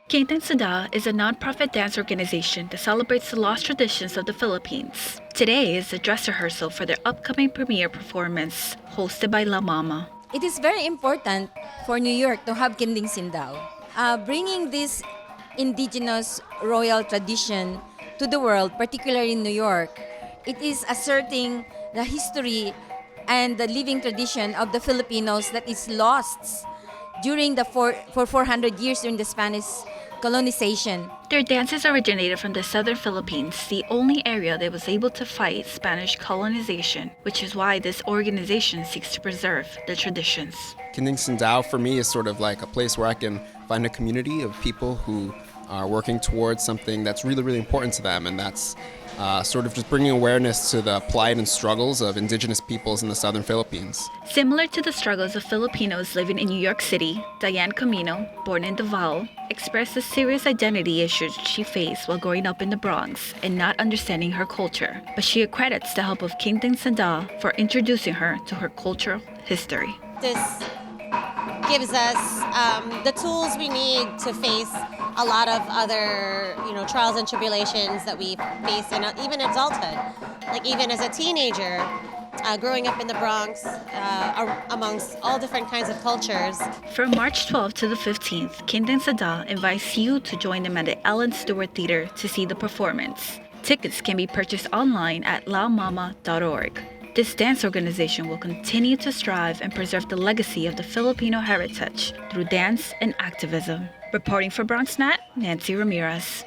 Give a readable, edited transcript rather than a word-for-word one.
Kinding Sindaw is a nonprofit dance organization that celebrates the lost traditions of the Philippines. Today is the dress rehearsal for their upcoming premiere performance, hosted by La Mama. It is very important for New York to have Kinding Sindaw. Bringing this indigenous royal tradition to the world, particularly in New York, it is asserting the history and the living tradition of the Filipinos that is lost during for 400 years during the Spanish colonization. Their dances originated from the southern Philippines, the only area that was able to fight Spanish colonization, which is why this organization seeks to preserve the traditions. Kinding Sindaw for me is sort of like a place where I can find a community of people who are working towards something that's really, really important to them, and that's sort of just bringing awareness to the plight and struggles of indigenous peoples in the southern Philippines. Similar to the struggles of Filipinos living in New York City, Diane Camino, born in Davao, expressed the serious identity issues she faced while growing up in the Bronx and not understanding her culture. But she accredits the help of Kinding Sindaw for introducing her to her cultural history. This gives us the tools we need to face a lot of other, trials and tribulations that we face in even adulthood. Like even as a teenager, growing up in the Bronx, amongst all different kinds of cultures. From March 12th to the 15th, Kinding Sindaw invites you to join them at the Ellen Stewart Theater to see the performance. Tickets can be purchased online at laomama.org. This dance organization will continue to strive and preserve the legacy of the Filipino heritage through dance and activism. Reporting for BronxNet, Nancy Ramirez.